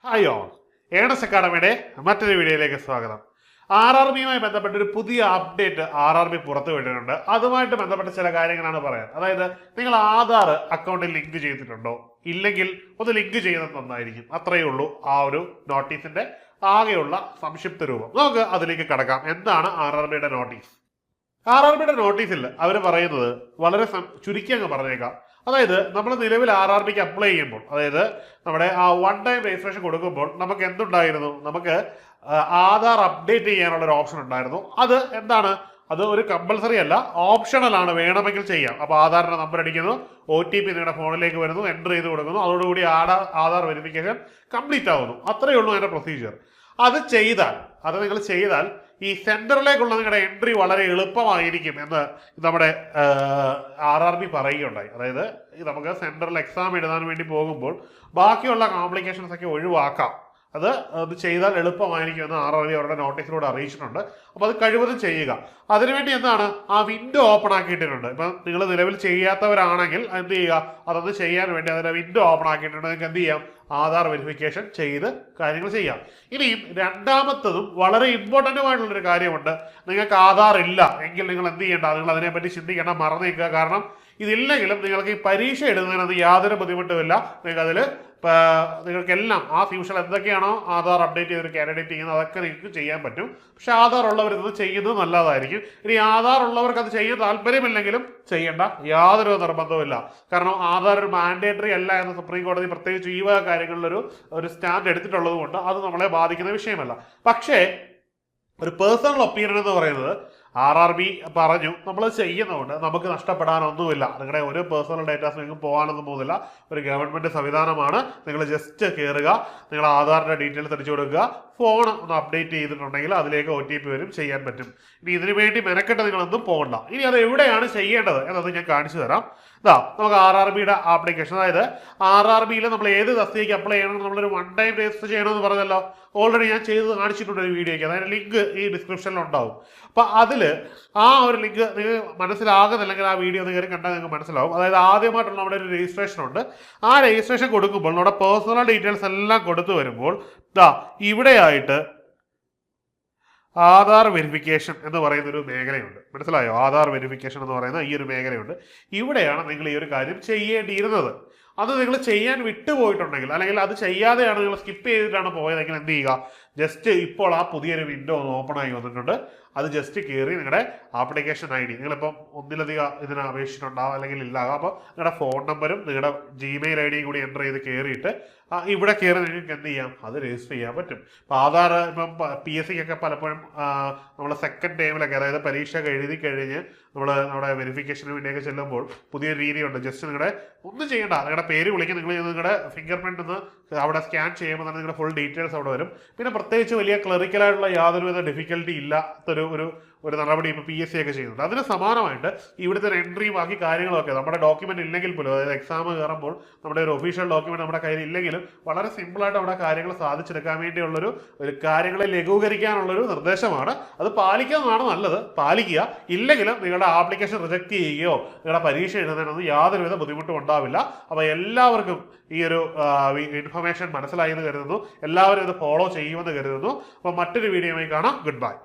Hi all, earnest അക്കാഡമിയുടെ മറ്റൊരു വീഡിയോയിലേക്ക് സ്വാഗതം. RRBയുമായി ബന്ധപ്പെട്ട ഒരു പുതിയ അപ്ഡേറ്റ് RRB പുറത്തു വിട്ടിട്ടുണ്ട്. അതുമായിട്ട് ബന്ധപ്പെട്ട ചില കാര്യങ്ങളാണ് പറയാൻ. അതായത് നിങ്ങൾ ആധാർ അക്കൗണ്ടിൽ ലിങ്ക് ചെയ്തിട്ടുണ്ടോ? ഇല്ലെങ്കിൽ ഒന്ന് ലിങ്ക് ചെയ്യുന്നത് നന്നായിരിക്കും. അത്രയേ ഉള്ളൂ ആ ഒരു നോട്ടീസിന്റെ ആകെയുള്ള സംക്ഷിപ്ത രൂപം. നമുക്ക് അതിലേക്ക് കടക്കാം. എന്താണ് RRBയുടെ നോട്ടീസ്? RRBയുടെ നോട്ടീസിൽ അവർ പറയുന്നത് വളരെ ചുരുക്കി അങ്ങ് പറഞ്ഞേക്കാം. അതായത് നമ്മൾ നിലവിൽ RRBക്ക് അപ്ലൈ ചെയ്യുമ്പോൾ, അതായത് നമ്മുടെ ആ വൺ ടൈം രജിസ്ട്രേഷൻ കൊടുക്കുമ്പോൾ നമുക്ക് എന്തുണ്ടായിരുന്നു? നമുക്ക് ആധാർ അപ്ഡേറ്റ് ചെയ്യാനുള്ള ഒരു ഓപ്ഷൻ ഉണ്ടായിരുന്നു. അത് എന്താണ്? അത് ഒരു കമ്പൽസറി അല്ല, ഓപ്ഷണൽ ആണ്, വേണമെങ്കിൽ ചെയ്യാം. അപ്പോൾ ആധാറിന്റെ നമ്പർ അടിക്കുന്നു, OTP നിങ്ങളുടെ ഫോണിലേക്ക് വരുന്നു, എൻ്റർ ചെയ്ത് കൊടുക്കുന്നു, അതോടുകൂടി ആധാർ വെരിഫിക്കേഷൻ കംപ്ലീറ്റ് ആവുന്നു. അത്രയേ ഉള്ളൂ അതിന്റെ പ്രൊസീജിയർ. അത് നിങ്ങൾ ചെയ്താൽ ഈ സെന്ററിലേക്കുള്ള നിങ്ങളുടെ എൻട്രി വളരെ എളുപ്പമായിരിക്കും എന്ന് നമ്മുടെ RRB പറയുകയുണ്ടായി. അതായത് നമുക്ക് സെന്ററിൽ എക്സാം എഴുതാൻ വേണ്ടി പോകുമ്പോൾ ബാക്കിയുള്ള കോംപ്ലിക്കേഷൻസ് ഒക്കെ ഒഴിവാക്കാം. അത് ചെയ്താൽ എളുപ്പമായിരിക്കും എന്ന് RRB അവരുടെ നോട്ടീസിലൂടെ അറിയിച്ചിട്ടുണ്ട്. അപ്പോൾ അത് കഴിവതും ചെയ്യുക. അതിനുവേണ്ടി എന്താണ്, ആ വിൻഡോ ഓപ്പൺ ആക്കിയിട്ടുണ്ട്. ഇപ്പം നിങ്ങൾ നിലവിൽ ചെയ്യാത്തവരാണെങ്കിൽ എന്ത് ചെയ്യുക, അതൊന്ന് ചെയ്യാൻ വേണ്ടി അതിന്റെ വിൻഡോ ഓപ്പൺ ആക്കിയിട്ടുണ്ട്. നിങ്ങൾക്ക് എന്ത് ചെയ്യാം, ആധാർ വെരിഫിക്കേഷൻ ചെയ്ത് കാര്യങ്ങൾ ചെയ്യാം. ഇനിയും രണ്ടാമത്തതും വളരെ ഇമ്പോർട്ടന്റുമായിട്ടുള്ളൊരു കാര്യമുണ്ട്. നിങ്ങൾക്ക് ആധാർ ഇല്ല എങ്കിൽ നിങ്ങൾ എന്ത് ചെയ്യേണ്ട, നിങ്ങൾ അതിനെപ്പറ്റി ചിന്തിക്കേണ്ട, മറന്നേക്കുക. കാരണം ഇതില്ലെങ്കിലും നിങ്ങൾക്ക് ഈ പരീക്ഷ എഴുതുന്നതിനത് യാതൊരു ബുദ്ധിമുട്ടുമില്ല. നിങ്ങൾക്കെല്ലാം ആ ഫ്യൂഷൻ എന്തൊക്കെയാണോ ആധാർ അപ്ഡേറ്റ് ചെയ്തൊരു കാൻഡിഡേറ്റ് ചെയ്യുന്നത് അതൊക്കെ നിങ്ങൾക്ക് ചെയ്യാൻ പറ്റും. പക്ഷെ ആധാർ ഉള്ളവർ ഇത് ചെയ്യുന്നത് നല്ലതായിരിക്കും. ഇനി ആധാർ ഉള്ളവർക്ക് അത് ചെയ്യാൻ താല്പര്യമില്ലെങ്കിലും ചെയ്യേണ്ട, യാതൊരു നിർബന്ധവുമില്ല. കാരണം ആധാർ ഒരു മാൻഡേറ്ററി അല്ല എന്ന് സുപ്രീം കോടതി പ്രത്യേകിച്ച് ഈ വക കാര്യങ്ങളിലൊരു സ്റ്റാൻഡ് എടുത്തിട്ടുള്ളത് കൊണ്ട് അത് നമ്മളെ ബാധിക്കുന്ന വിഷയമല്ല. പക്ഷേ ഒരു പേഴ്സണൽ ഒപ്പീനിയൻ എന്ന് പറയുന്നത് RRB പറഞ്ഞു, നമ്മൾ ചെയ്യുന്നതുകൊണ്ട് നമുക്ക് നഷ്ടപ്പെടാനൊന്നുമില്ല. നിങ്ങളുടെ ഒരു പേഴ്സണൽ ഡേറ്റാസ് നിങ്ങൾക്ക് പോകാനൊന്നും പോകുന്നില്ല. ഒരു ഗവൺമെന്റ് സംവിധാനമാണ്. നിങ്ങൾ ജസ്റ്റ് കയറുക, നിങ്ങൾ ആധാറിന്റെ ഡീറ്റെയിൽസ് അടിച്ചു കൊടുക്കുക, ഫോൺ ഒന്ന് അപ്ഡേറ്റ് ചെയ്തിട്ടുണ്ടെങ്കിൽ അതിലേക്ക് OTP വരും, ചെയ്യാൻ പറ്റും. ഇനി ഇതിനു വേണ്ടി മെനക്കെട്ട് നിങ്ങളൊന്നും പോകണ്ട. ഇനി അത് എവിടെയാണ് ചെയ്യേണ്ടത് എന്നത് ഞാൻ കാണിച്ചു തരാം. നമുക്ക് RRBയുടെ ആപ്ലിക്കേഷൻ, അതായത് RRBയിൽ നമ്മൾ ഏത് തസ്തികയ്ക്ക് അപ്ലൈ ചെയ്യണം, നമ്മളൊരു വൺ ടൈം രജിസ്റ്റർ ചെയ്യണമെന്ന് പറഞ്ഞല്ലോ. ഓൾറെഡി ഞാൻ ചെയ്ത് കാണിച്ചിട്ടുണ്ട് ഒരു വീഡിയോയ്ക്ക്. അതായത് ലിങ്ക് ഈ ഡിസ്ക്രിപ്ഷനിൽ ഉണ്ടാവും. അപ്പൊ അതില് ആ ഒരു ലിങ്ക് നിങ്ങൾക്ക് മനസ്സിലാകുന്നില്ലെങ്കിൽ ആ വീഡിയോ നിങ്ങൾ കണ്ടാൽ നിങ്ങൾക്ക് മനസ്സിലാവും. അതായത് ആദ്യമായിട്ടുള്ള നമ്മുടെ ഒരു രജിസ്ട്രേഷൻ ഉണ്ട്. ആ രജിസ്ട്രേഷൻ കൊടുക്കുമ്പോൾ നമ്മുടെ പേഴ്സണൽ ഡീറ്റെയിൽസ് എല്ലാം കൊടുത്തു വരുമ്പോൾ ഇവിടെയായിട്ട് ആധാർ വെരിഫിക്കേഷൻ എന്ന് പറയുന്ന ഒരു മേഖലയുണ്ട്. മനസ്സിലായോ? ആധാർ വെരിഫിക്കേഷൻ എന്ന് പറയുന്ന ഈ ഒരു മേഖലയുണ്ട്. ഇവിടെയാണ് നിങ്ങൾ ഈ ഒരു കാര്യം ചെയ്യേണ്ടിയിരുന്നത്. അത് നിങ്ങൾ ചെയ്യാൻ വിട്ടുപോയിട്ടുണ്ടെങ്കിൽ, അല്ലെങ്കിൽ അത് ചെയ്യാതെയാണ് നിങ്ങൾ സ്കിപ്പ് ചെയ്തിട്ടാണ് പോയതെങ്കിൽ എന്ത് ചെയ്യുക, ജസ്റ്റ് ഇപ്പോൾ ആ പുതിയൊരു വിൻഡോ ഓപ്പൺ ആയി വന്നിട്ടുണ്ട്. അത് ജസ്റ്റ് കയറി നിങ്ങളുടെ ആപ്ലിക്കേഷൻ ID, നിങ്ങളിപ്പം ഒന്നിലധികം ഇതിന് അപേക്ഷിച്ചിട്ടുണ്ടാവും അല്ലെങ്കിൽ ഇല്ലാകാം. അപ്പോൾ നിങ്ങളുടെ ഫോൺ നമ്പറും നിങ്ങളുടെ Gmail ID കൂടി എൻ്റർ ചെയ്ത് കയറിയിട്ട് ഇവിടെ കയറി നിങ്ങൾക്ക് എന്ത് ചെയ്യാം, അത് രജിസ്റ്റർ ചെയ്യാൻ പറ്റും. അപ്പോൾ ആധാർ ഇപ്പം PSCക്കൊക്കെ പലപ്പോഴും നമ്മൾ സെക്കൻഡ് ടൈമിലൊക്കെ, അതായത് പരീക്ഷ എഴുതി കഴിഞ്ഞ് നമ്മുടെ വെരിഫിക്കേഷന് വേണ്ടിയൊക്കെ ചെല്ലുമ്പോൾ പുതിയൊരു രീതിയുണ്ട്. ജസ്റ്റ് നിങ്ങളുടെ ഒന്നും ചെയ്യേണ്ട, നിങ്ങളുടെ പേര് വിളിക്കും, നിങ്ങളുടെ ഫിംഗർ പ്രിന്റ് ഒന്ന് അവിടെ സ്കാൻ ചെയ്യുമ്പോൾ തന്നെ നിങ്ങളുടെ ഫുൾ ഡീറ്റെയിൽസ് അവിടെ വരും. പിന്നെ പ്രത്യേകിച്ച് വലിയ ക്ലറിക്കലായിട്ടുള്ള യാതൊരുവിധ ഡിഫിക്കൽട്ടി ഇല്ലാത്തൊരു ഒരു നടപടി ഇപ്പോൾ PSC ഒക്കെ ചെയ്യുന്നുണ്ട്. അതിന് സമാനമായിട്ട് ഇവിടുത്തെ എൻട്രിയും ബാക്കി കാര്യങ്ങളൊക്കെ നമ്മുടെ ഡോക്യുമെന്റ് ഇല്ലെങ്കിൽ പോലും, അതായത് എക്സാം കയറുമ്പോൾ നമ്മുടെ ഒരു ഒഫീഷ്യൽ ഡോക്യുമെന്റ് നമ്മുടെ കയ്യിൽ ഇല്ലെങ്കിലും വളരെ സിമ്പിളായിട്ട് അവിടെ കാര്യങ്ങൾ സാധിച്ചെടുക്കാൻ വേണ്ടിയുള്ളൊരു കാര്യങ്ങളെ ലഘൂകരിക്കാനുള്ളൊരു നിർദ്ദേശമാണ്. അത് പാലിക്കുന്നതാണ് നല്ലത്. പാലിക്കുക. ഇല്ലെങ്കിലും നിങ്ങളുടെ ആപ്ലിക്കേഷൻ റിജക്ട് ചെയ്യുകയോ നിങ്ങളുടെ പരീക്ഷ എഴുതുന്നതിനൊന്നും യാതൊരുവിധ ബുദ്ധിമുട്ടും ഉണ്ടാവില്ല. അപ്പോൾ എല്ലാവർക്കും ഈ ഒരു ഇൻഫർമേഷൻ മനസ്സിലായി എന്ന് കരുതുന്നു. എല്ലാവരും ഇത് ഫോളോ ചെയ്യുമെന്ന് കരുതുന്നു. അപ്പോൾ മറ്റൊരു വീഡിയോയുമായി കാണാം. Good bye.